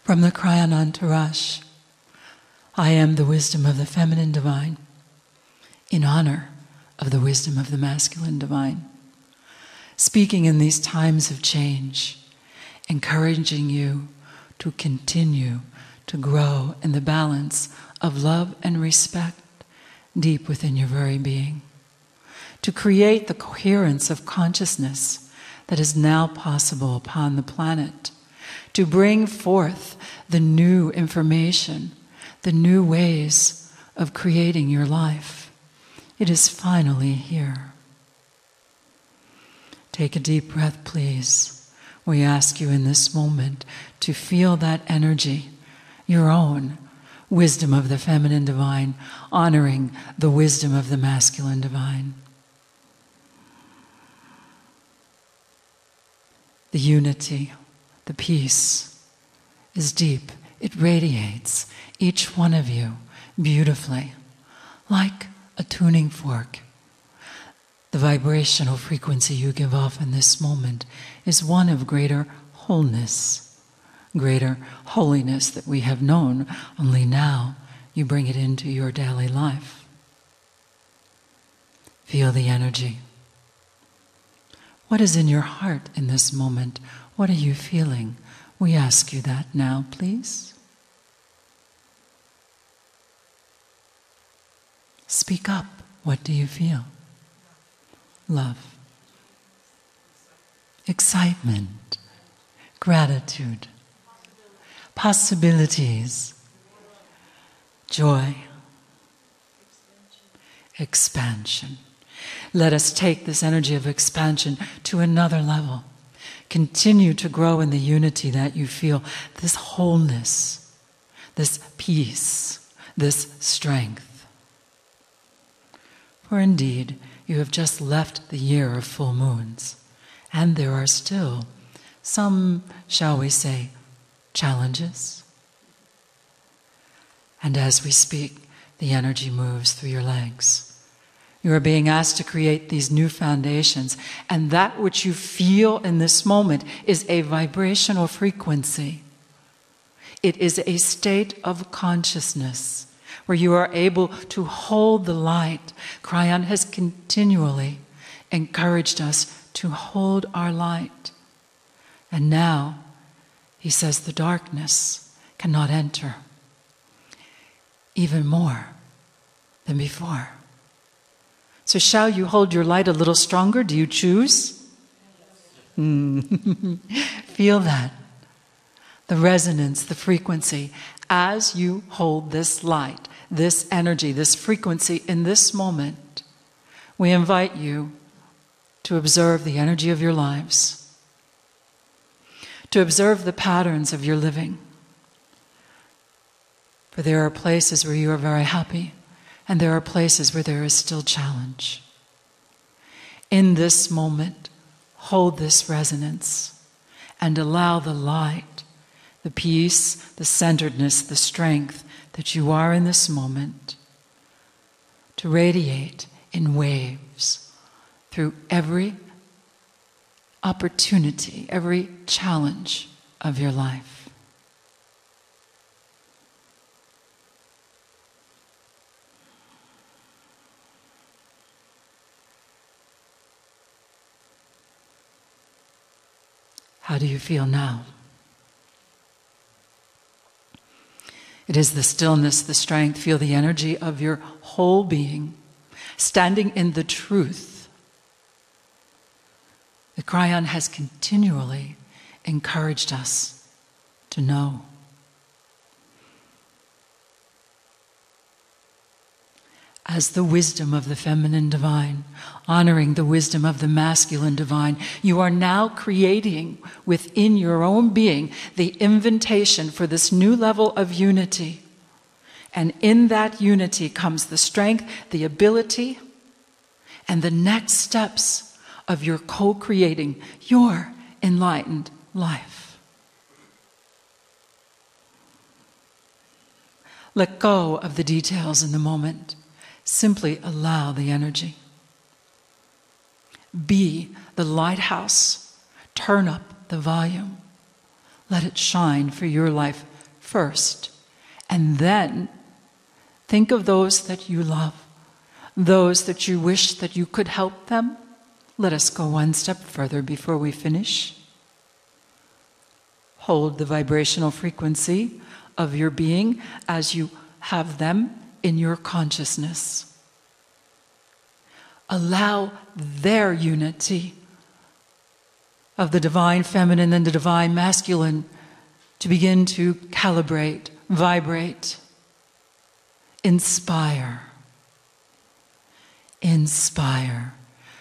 From the Kryon entourage, I am the wisdom of the feminine divine, in honor of the wisdom of the masculine divine. Speaking in these times of change, encouraging you to continue to grow in the balance of love and respect deep within your very being, to create the coherence of consciousness that is now possible upon the planet, to bring forth the new information, the new ways of creating your life. It is finally here. Take a deep breath, please. We ask you in this moment to feel that energy, your own wisdom of the feminine divine, honoring the wisdom of the masculine divine. The unity, the peace is deep. It radiates each one of you beautifully, like a tuning fork. The vibrational frequency you give off in this moment is one of greater wholeness, greater holiness that we have known, only now you bring it into your daily life. Feel the energy. What is in your heart in this moment? What are you feeling? We ask you that now, please. Speak up. What do you feel? Love. Excitement. Gratitude. Possibilities. Joy. Expansion. Let us take this energy of expansion to another level. Continue to grow in the unity that you feel, this wholeness, this peace, this strength. For indeed, you have just left the year of full moons, and there are still some, shall we say, challenges. And as we speak, the energy moves through your legs. You are being asked to create these new foundations, and that which you feel in this moment is a vibrational frequency. It is a state of consciousness where you are able to hold the light. Kryon has continually encouraged us to hold our light. And now, he says the darkness cannot enter, even more than before. So shall you hold your light a little stronger? Do you choose? Feel that. The resonance, the frequency, as you hold this light, this energy, this frequency in this moment, we invite you to observe the energy of your lives, to observe the patterns of your living. For there are places where you are very happy, and there are places where there is still challenge. In this moment, hold this resonance and allow the light, the peace, the centeredness, the strength that you are in this moment to radiate in waves through every opportunity, every challenge of your life. How do you feel now? It is the stillness, the strength. Feel the energy of your whole being, standing in the truth. The Kryon has continually encouraged us to know. As the wisdom of the feminine divine, honoring the wisdom of the masculine divine, you are now creating within your own being the invitation for this new level of unity. And in that unity comes the strength, the ability, and the next steps of your co-creating your enlightened life. Let go of the details in the moment. Simply allow the energy. Be the lighthouse. Turn up the volume. Let it shine for your life first, and then think of those that you love, those that you wish that you could help them. Let us go one step further before we finish. Hold the vibrational frequency of your being as you have them in your consciousness. Allow their unity of the divine feminine and the divine masculine to begin to calibrate, vibrate, inspire,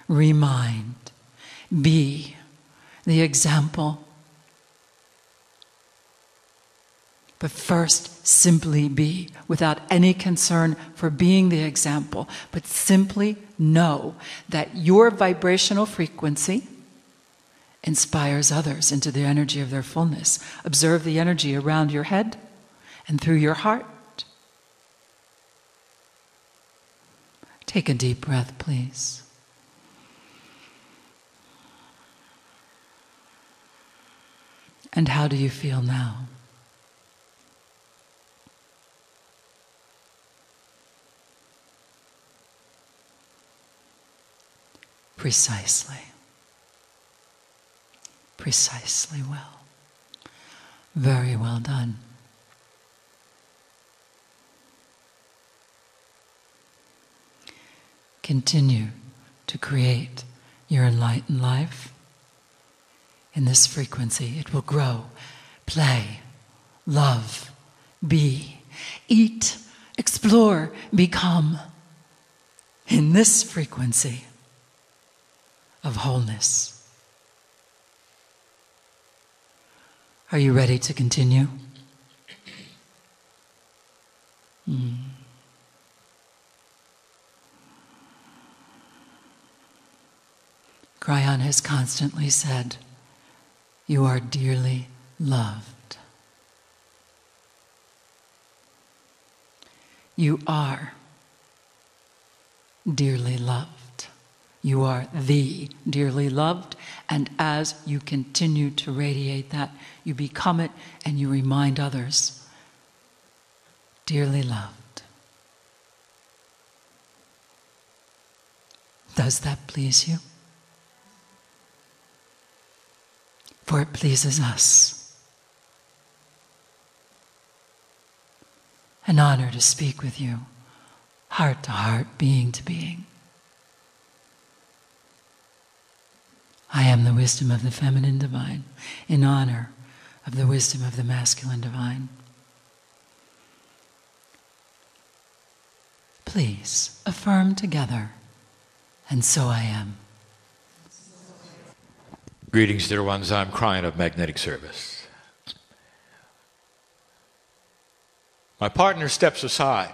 remind, be the example. But first, simply be, without any concern for being the example, but simply know that your vibrational frequency inspires others into the energy of their fullness. Observe the energy around your head and through your heart. Take a deep breath, please. And how do you feel now? Precisely. Precisely well. Very well done. Continue to create your enlightened life in this frequency. It will grow, play, love, be, eat, explore, become in this frequency of wholeness. Are you ready to continue? Kryon has constantly said, you are dearly loved. You are dearly loved. You are the dearly loved, and as you continue to radiate that, you become it and you remind others, dearly loved. Does that please you? For it pleases us. An honor to speak with you, heart to heart, being to being. I am the wisdom of the feminine divine, in honor of the wisdom of the masculine divine. Please affirm together, and so I am. Greetings, dear ones. I'm Kryon of Magnetic Service. My partner steps aside,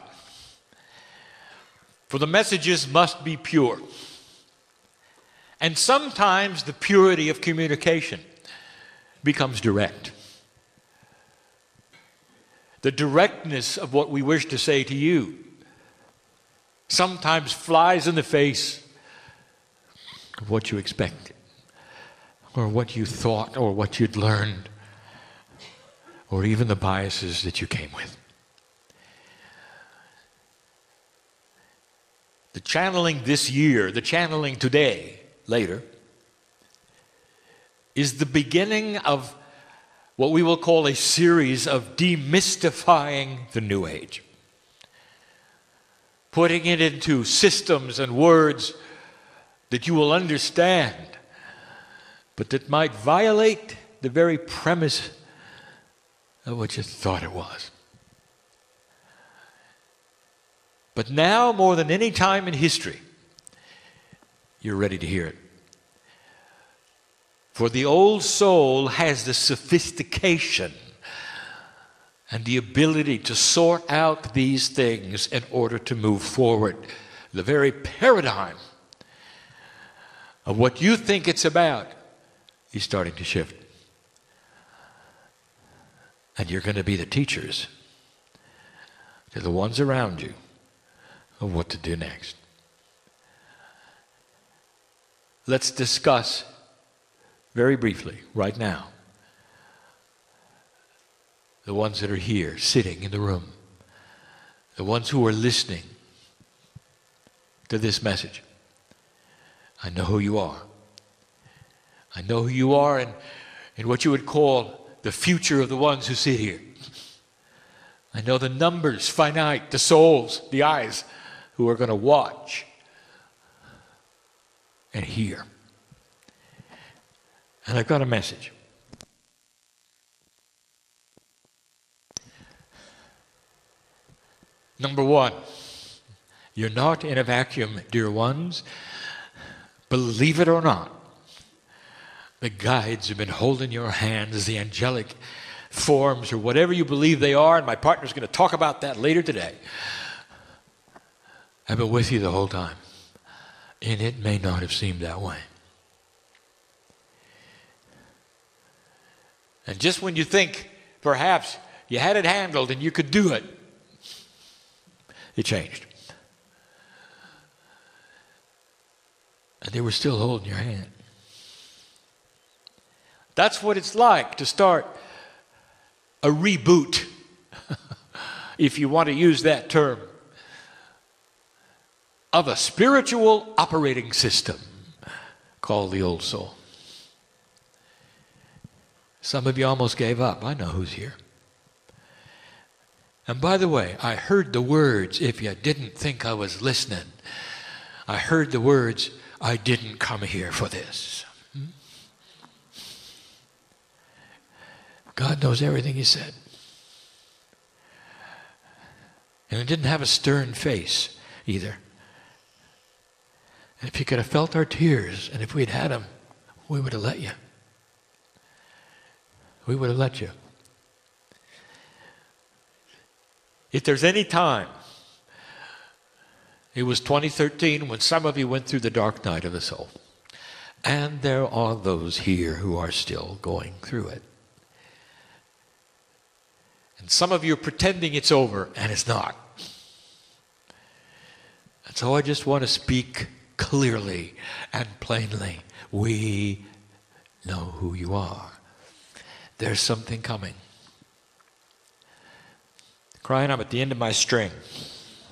for the messages must be pure. And sometimes the purity of communication becomes direct. The directness of what we wish to say to you sometimes flies in the face of what you expected, or what you thought, or what you'd learned, or even the biases that you came with. The channeling this year, the channeling today, later, is the beginning of what we will call a series of demystifying the New Age. Putting it into systems and words that you will understand, but that might violate the very premise of what you thought it was. But now, more than any time in history, you're ready to hear it. For the old soul has the sophistication and the ability to sort out these things in order to move forward. The very paradigm of what you think it's about is starting to shift. And you're going to be the teachers to the ones around you of what to do next. Let's discuss very briefly, right now, the ones that are here, sitting in the room, the ones who are listening to this message. I know who you are. I know who you are in what you would call the future of the ones who sit here. I know the numbers, finite, the souls, the eyes who are going to watch and hear. And I've got a message. Number one, you're not in a vacuum, dear ones. Believe it or not, the guides have been holding your hands, the angelic forms, or whatever you believe they are, and my partner's going to talk about that later today. I've been with you the whole time, and it may not have seemed that way. And just when you think perhaps you had it handled and you could do it, it changed. And they were still holding your hand. That's what it's like to start a reboot, if you want to use that term, of a spiritual operating system called the old soul. Some of you almost gave up. I know who's here. And by the way, I heard the words, if you didn't think I was listening, I heard the words, I didn't come here for this. God knows everything he said. And it didn't have a stern face either. And if you could have felt our tears, and if we'd had them, we would have let you. We would have let you. If there's any time, it was 2013 when some of you went through the dark night of the soul. And there are those here who are still going through it. And some of you are pretending it's over, and it's not. And so I just want to speak clearly and plainly. We know who you are. There's something coming. Kryon, I'm at the end of my string.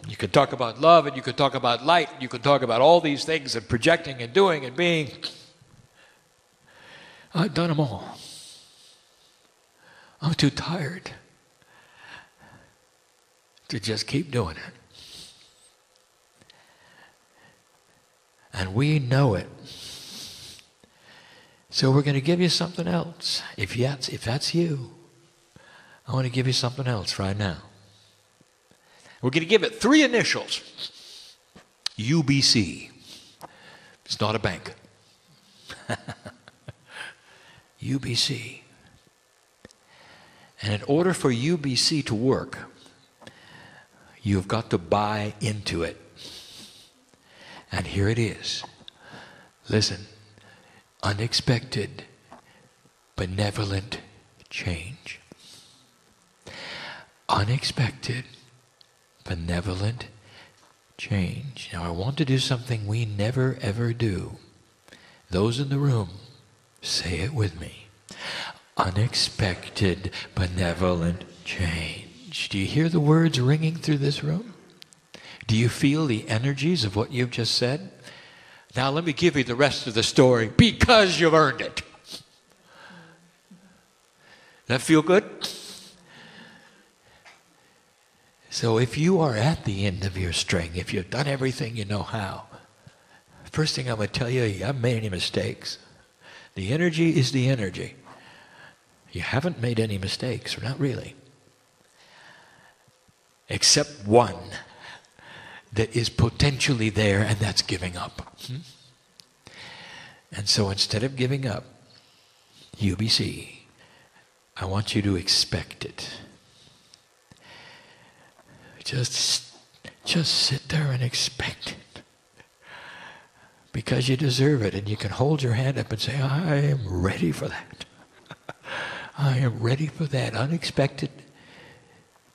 You could talk about love, and you could talk about light, and you could talk about all these things, and projecting and doing and being. I've done them all. I'm too tired to just keep doing it. And we know it. So we're going to give you something else. If that's you, I want to give you something else right now. We're going to give it 3 initials. UBC. It's not a bank. UBC. And in order for UBC to work, you've got to buy into it. And here it is. Listen. Unexpected, benevolent change. Unexpected, benevolent change. Now I want to do something we never ever do. Those in the room, say it with me. Unexpected, benevolent change. Do you hear the words ringing through this room? Do you feel the energies of what you've just said? Now let me give you the rest of the story, because you've earned it. That feel good? So if you are at the end of your string, if you've done everything you know how, first thing I'm going to tell you, you haven't made any mistakes. The energy is the energy. You haven't made any mistakes, not really. Except one that is potentially there, and that's giving up. And so instead of giving up, UBC, I want you to expect it. Just sit there and expect it. Because you deserve it, and you can hold your hand up and say, I am ready for that. I am ready for that unexpected,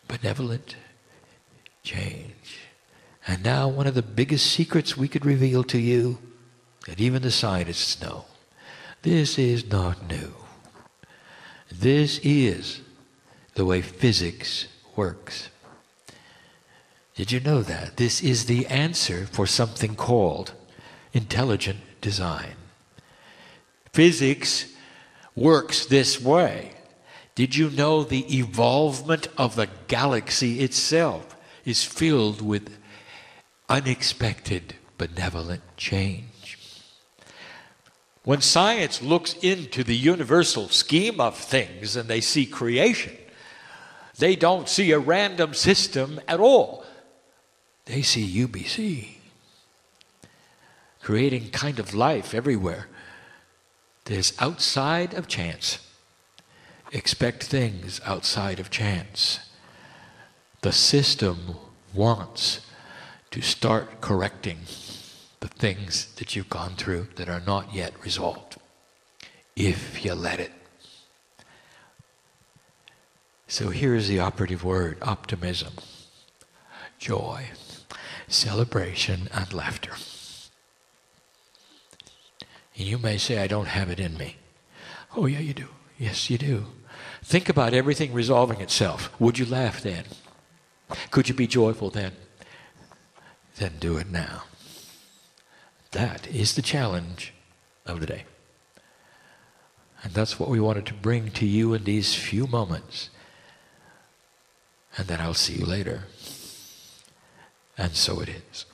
benevolent change. And now one of the biggest secrets we could reveal to you, that even the scientists know, this is not new. This is the way physics works. Did you know that? This is the answer for something called intelligent design. Physics works this way. Did you know the evolvement of the galaxy itself is filled with unexpected benevolent change? When science looks into the universal scheme of things and they see creation, they don't see a random system at all. They see UBC, creating kind of life everywhere that is outside of chance. Expect things outside of chance. The system wants to start correcting the things that you've gone through that are not yet resolved, if you let it. So here's the operative word: optimism, joy, celebration, and laughter. And you may say, I don't have it in me. Oh yeah, you do. Yes, you do. Think about everything resolving itself. Would you laugh then? Could you be joyful then? Then do it now. That is the challenge of the day. And that's what we wanted to bring to you in these few moments. And then I'll see you later. And so it is.